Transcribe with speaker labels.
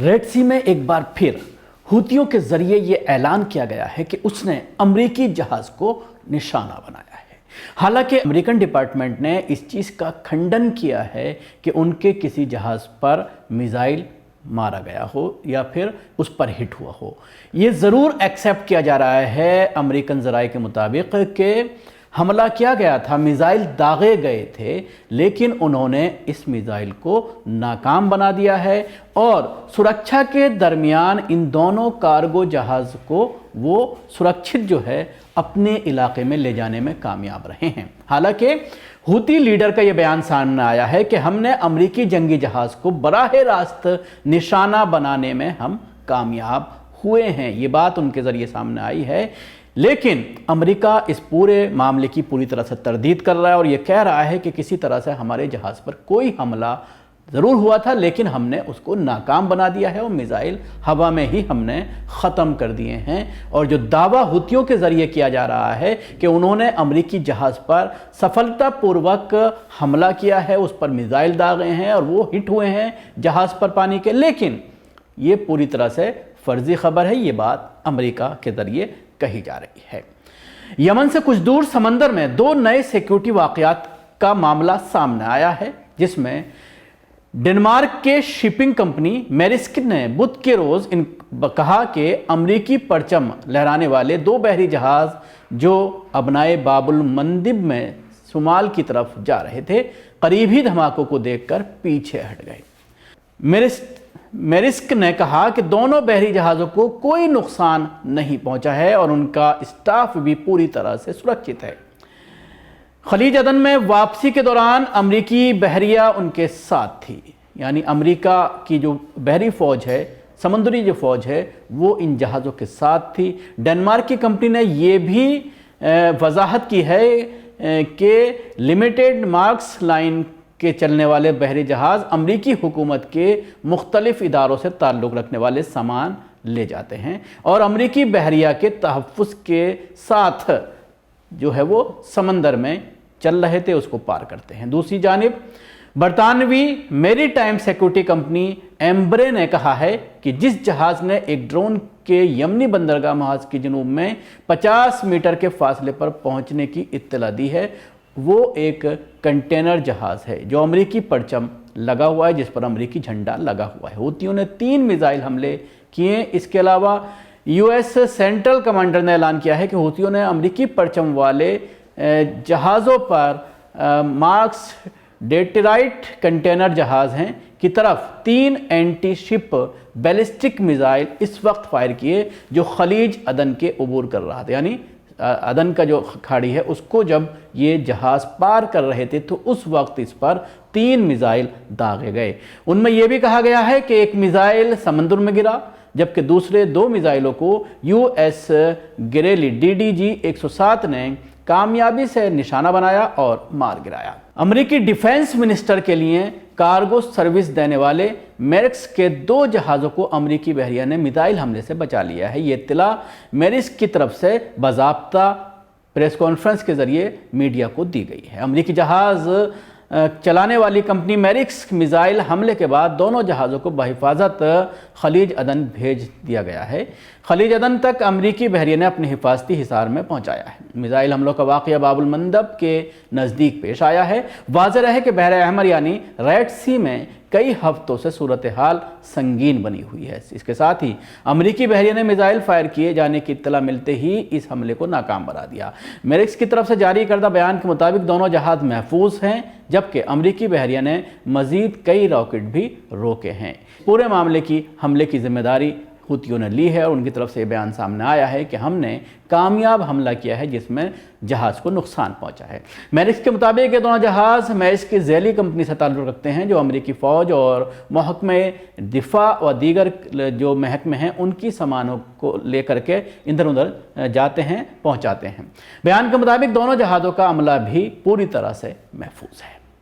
Speaker 1: Red सी में एक बार फिर हुतियों के जरिए ये ऐलान किया गया है कि उसने अमरीकी जहाज को निशाना बनाया है। हालांकि अमेरिकन डिपार्टमेंट ने इस चीज़ का खंडन किया है कि उनके किसी जहाज़ पर मिसाइल मारा गया हो या फिर उस पर हिट हुआ हो। ये ज़रूर एक्सेप्ट किया जा रहा है अमेरिकन ज़राए के मुताबिक कि हमला किया गया था, मिसाइल दागे गए थे, लेकिन उन्होंने इस मिसाइल को नाकाम बना दिया है और सुरक्षा के दरमियान इन दोनों कार्गो जहाज़ को वो सुरक्षित जो है अपने इलाके में ले जाने में कामयाब रहे हैं। हालांकि हुती लीडर का ये बयान सामने आया है कि हमने अमरीकी जंगी जहाज़ को बराह रास्त निशाना बनाने में हम कामयाब हुए हैं। ये बात उनके ज़रिए सामने आई है, लेकिन अमेरिका इस पूरे मामले की पूरी तरह से तरदीद कर रहा है और ये कह रहा है कि किसी तरह से हमारे जहाज़ पर कोई हमला ज़रूर हुआ था, लेकिन हमने उसको नाकाम बना दिया है और मिसाइल हवा में ही हमने ख़त्म कर दिए हैं। और जो दावा हुतियों के ज़रिए किया जा रहा है कि उन्होंने अमरीकी जहाज़ पर सफलतापूर्वक हमला किया है, उस पर मिसाइल दागे हैं और वो हिट हुए हैं जहाज़ पर पानी के, लेकिन ये पूरी तरह से फर्जी खबर है। ये बात अमेरिका के ज़रिए कही जा रही है। यमन से कुछ दूर समंदर में दो नए सिक्योरिटी वाक़यात का मामला सामने आया है, जिसमें डेनमार्क के शिपिंग कंपनी मैरिस्क ने बुध के रोज़ कहा कि अमरीकी परचम लहराने वाले दो बहरी जहाज़ जो अबनाए बाबुल मंदिब में शुमाल की तरफ जा रहे थे, करीबी धमाकों को देखकर पीछे हट गए। मैरिस्क ने कहा कि दोनों बहरी जहाज़ों को कोई नुकसान नहीं पहुंचा है और उनका स्टाफ भी पूरी तरह से सुरक्षित है। खलीज अदन में वापसी के दौरान अमरीकी बहरिया उनके साथ थी, यानी अमरीका की जो बहरी फ़ौज है, समुद्री जो फ़ौज है, वो इन जहाज़ों के साथ थी। डेनमार्क की कंपनी ने ये भी वजाहत की है कि लिमिटेड मार्क्स लाइन के चलने वाले बहरी जहाज़ अमरीकी हुकूमत के मुख्तलिफ इदारों से ताल्लुक़ रखने वाले सामान ले जाते हैं और अमरीकी बहरिया के तहफ़्फ़ुज़ के साथ जो है वो समंदर में चल रहे थे, उसको पार करते हैं। दूसरी जानिब बरतानवी मैरीटाइम सिक्योरिटी कंपनी एम्ब्रे ने कहा है कि जिस जहाज़ ने एक ड्रोन के यमनी बंदरगाह महाज की जनूब में 50 मीटर के फासले पर पहुंचने की इत्तला दी है, वो एक कंटेनर जहाज़ है जो अमरीकी परचम लगा हुआ है, जिस पर अमरीकी झंडा लगा हुआ है। हुतियों ने 3 मिसाइल हमले किए। इसके अलावा यूएस सेंट्रल कमांडर ने ऐलान किया है कि हुतियों ने अमरीकी परचम वाले जहाज़ों पर मार्क्स डेट्राइट कंटेनर जहाज़ हैं की तरफ 3 एंटी शिप बैलिस्टिक मिसाइल इस वक्त फायर किए जो खलीज अदन के अबूर कर रहा था, यानी अदन का जो खाड़ी है उसको जब ये जहाज़ पार कर रहे थे तो उस वक्त इस पर 3 मिसाइल दागे गए। उनमें यह भी कहा गया है कि एक मिसाइल समंदर में गिरा, जबकि दूसरे 2 मिसाइलों को यूएस गिरेली DDG-107 ने कामयाबी से निशाना बनाया और मार गिराया। अमेरिकी डिफेंस मिनिस्टर के लिए कार्गो सर्विस देने वाले मैरिस्क के 2 जहाज़ों को अमेरिकी बहरिया ने मिसाइल हमले से बचा लिया है। ये इत्तला मैरिस्क की तरफ से बाज़ाब्ता प्रेस कॉन्फ्रेंस के ज़रिए मीडिया को दी गई है। अमेरिकी जहाज़ चलाने वाली कंपनी मैरिस्क मिसाइल हमले के बाद दोनों जहाज़ों को बहिफाजत खलीज अदन भेज दिया गया है। खलीज अदन तक अमरीकी बहरिया ने अपने हिफाजती हिसार में पहुंचाया है। मिसाइल हमलों का वाक़या बाबुल मंदब के नज़दीक पेश आया है। वाज़ेह है कि बहर अहमर यानी रेड सी में कई हफ्तों से सूरत हाल संगीन बनी हुई है। इसके साथ ही अमरीकी बहरिया ने मिसाइल फायर किए जाने की इत्तला मिलते ही इस हमले को नाकाम बना दिया। मैरिस्क की तरफ से जारी करदा बयान के मुताबिक दोनों जहाज़ महफूज हैं, जबकि अमरीकी बहरिया ने मज़ीद कई रॉकेट भी रोके हैं। पूरे मामले की हमले की जिम्मेदारी हुतियों ने ली है और उनकी तरफ से ये बयान सामने आया है कि हमने कामयाब हमला किया है जिसमें जहाज़ को नुकसान पहुंचा है। मैरिस्क के मुताबिक ये दोनों जहाज़ मैरिस्क की झैली कंपनी से ताल्लुक़ रखते हैं जो अमरीकी फ़ौज और महकमे दिफा व दीगर जो महकमे हैं उनकी सामानों को लेकर के इधर उधर जाते हैं, पहुँचाते हैं। बयान के मुताबिक दोनों जहाज़ों का अमला भी पूरी तरह से महफूज है।